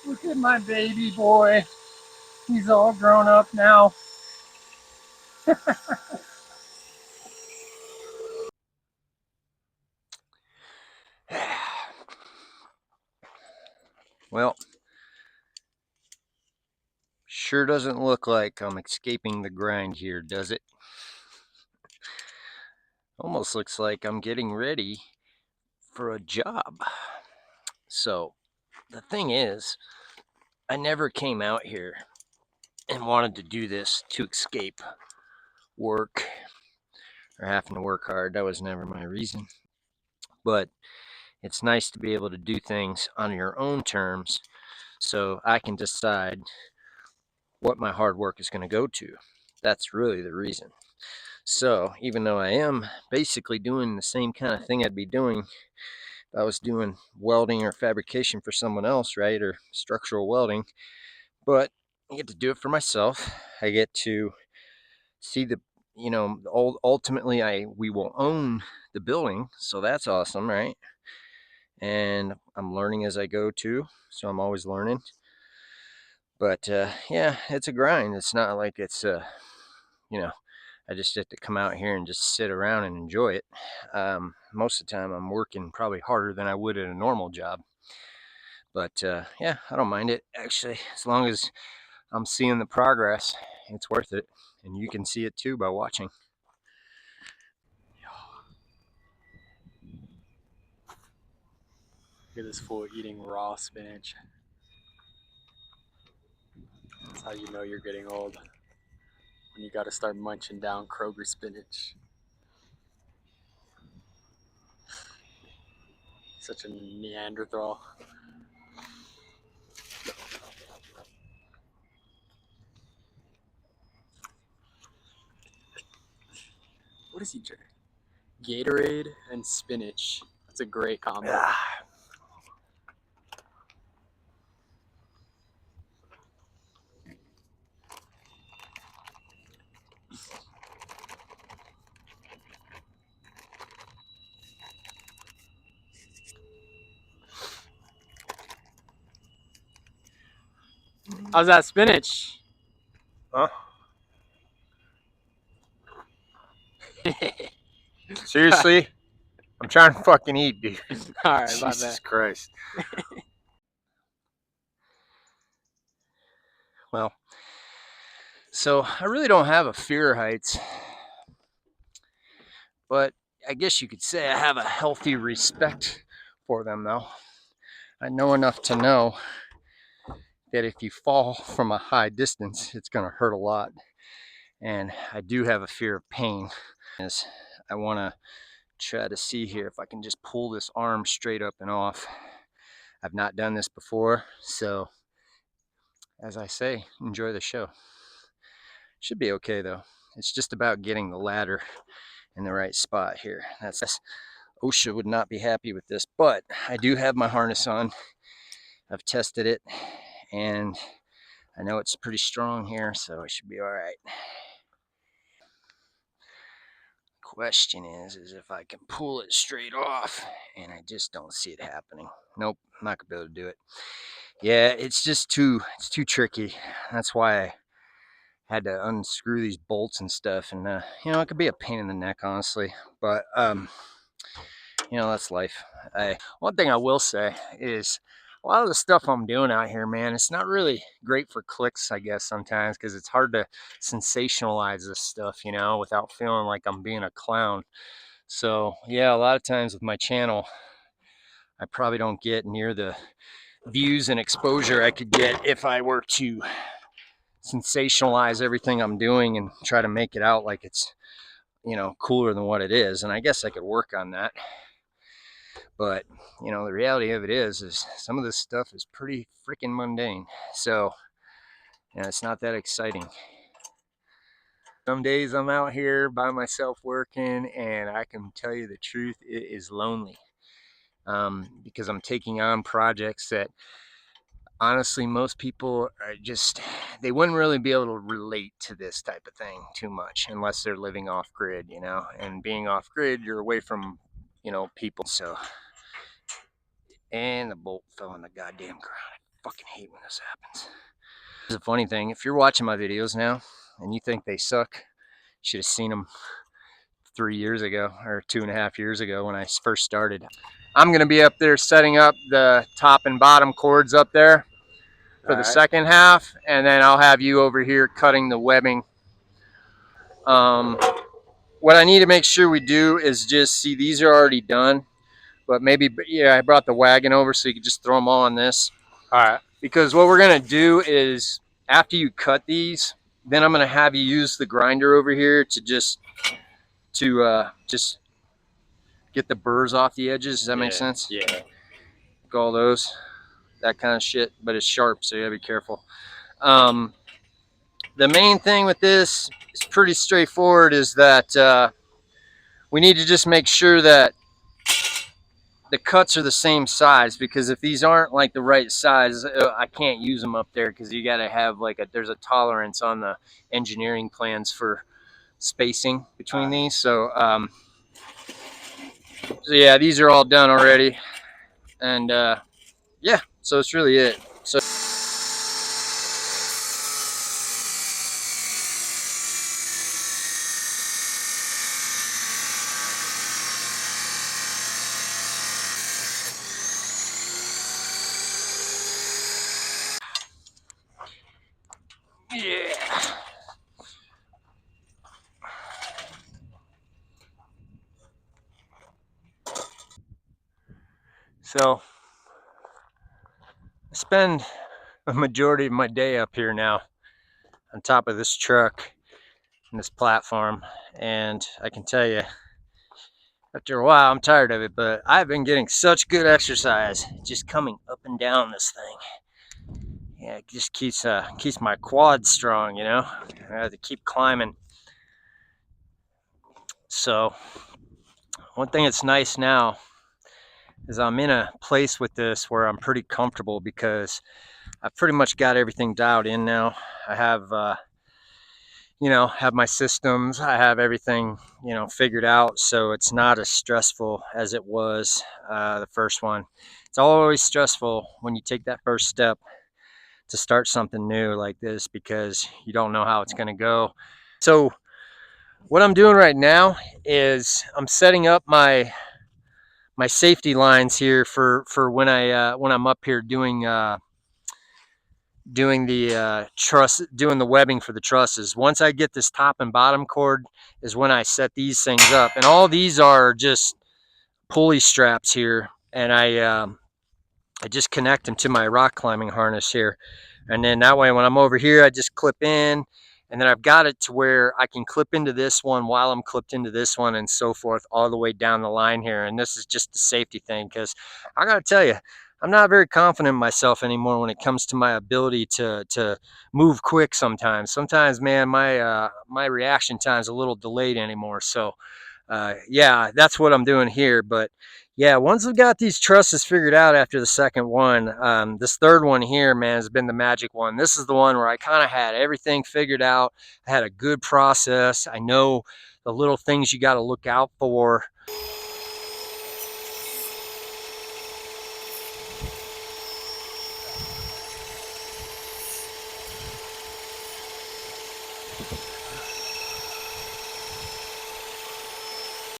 Look at my baby boy. He's all grown up now. Well, sure doesn't look like I'm escaping the grind here, does it? Almost looks like I'm getting ready for a job. So, the thing is, I never came out here and wanted to do this to escape work or having to work hard. That was never my reason. But it's nice to be able to do things on your own terms so I can decide what my hard work is going to go to. That's really the reason. So, even though I am basically doing the same kind of thing I'd be doing if I was doing welding or fabrication for someone else, right? Or structural welding, but I get to do it for myself. I get to see the, ultimately we will own the building, so that's awesome, right? And I'm learning as I go too, so I'm always learning. But yeah, it's a grind. It's not like it's you know, I just get to come out here and just sit around and enjoy it. Most of the time, I'm working probably harder than I would at a normal job. But yeah, I don't mind it actually, as long as I'm seeing the progress. It's worth it, and you can see it too by watching. Look at this fool eating raw spinach. That's how you know you're getting old. When you gotta start munching down Kroger spinach. Such a Neanderthal. What is he drinking? Gatorade and spinach. That's a great combo. Ah, How's that spinach? Huh? Seriously? I'm trying to fucking eat, dude. Alright, my bad. Jesus Christ. well, so I really don't have a fear of heights, but I guess you could say I have a healthy respect for them, though. I know enough to know that if you fall from a high distance, it's going to hurt a lot. And I do have a fear of pain. As I want to try to see here if I can just pull this arm straight up and off. I've not done this before, so as I say, enjoy the show. Should be okay though. It's just about getting the ladder in the right spot here. That's OSHA would not be happy with this, but I do have my harness on. I've tested it, and I know it's pretty strong here, so I should be all right. Question is if I can pull it straight off, and I just don't see it happening. Nope, I'm not gonna be able to do it. Yeah, it's just too tricky. That's why I had to unscrew these bolts and stuff, and it could be a pain in the neck, honestly. But that's life. One thing I will say is a lot of the stuff I'm doing out here, man, it's not really great for clicks, I guess, sometimes, because it's hard to sensationalize this stuff, without feeling like I'm being a clown. So yeah, a lot of times with my channel, I probably don't get near the views and exposure I could get if I were to sensationalize everything I'm doing and try to make it out like it's, cooler than what it is. And I guess I could work on that. But, the reality of it is some of this stuff is pretty freaking mundane. So, it's not that exciting. Some days I'm out here by myself working, and I can tell you the truth, it is lonely. Because I'm taking on projects that honestly most people are they wouldn't really be able to relate to this type of thing too much unless they're living off grid, and being off grid, you're away from, people. So, and the bolt fell on the goddamn ground. fucking hate when this happens. It's a funny thing. If you're watching my videos now and you think they suck, you should have seen them 3 years ago or 2.5 years ago when I first started. I'm going to be up there setting up the top and bottom cords up there for the second half, and then I'll have you over here cutting the webbing. What I need to make sure we do is just see these are already done, but maybe, yeah, I brought the wagon over so you can just throw them all on this. All right. Because what we're going to do is after you cut these, then I'm going to have you use the grinder over here to just get the burrs off the edges. Does that make sense? Yeah. All those, that kind of shit, but it's sharp, so you gotta be careful. The main thing with this is pretty straightforward, is that we need to just make sure that the cuts are the same size, because if these aren't like the right size, I can't use them up there, because you gotta have like there's a tolerance on the engineering plans for spacing between these. So yeah, these are all done already, and yeah, so it's really it. So yeah. So I spend a majority of my day up here now on top of this truck and this platform, and I can tell you, after a while I'm tired of it, but I've been getting such good exercise just coming up and down this thing. Yeah, it just keeps my quads strong, you know. I have to keep climbing. So one thing that's nice now is I'm in a place with this where I'm pretty comfortable, because I've pretty much got everything dialed in now. I have have my systems, I have everything, figured out, so it's not as stressful as it was the first one. It's always stressful when you take that first step to start something new like this, because you don't know how it's going to go. So what I'm doing right now is I'm setting up my safety lines here for when I'm up here doing the doing the webbing for the trusses. Once I get this top and bottom cord is when I set these things up, and all these are just pulley straps here, and I just connect them to my rock climbing harness here, and then that way when I'm over here I just clip in, and then I've got it to where I can clip into this one while I'm clipped into this one, and so forth all the way down the line here. And this is just a safety thing, because I gotta tell you, I'm not very confident in myself anymore when it comes to my ability to move quick sometimes. Sometimes, man, my reaction time is a little delayed anymore. So yeah, that's what I'm doing here. But yeah, once I've got these trusses figured out after the second one, this third one here, man, has been the magic one. This is the one where I kind of had everything figured out. I had a good process. I know the little things you got to look out for.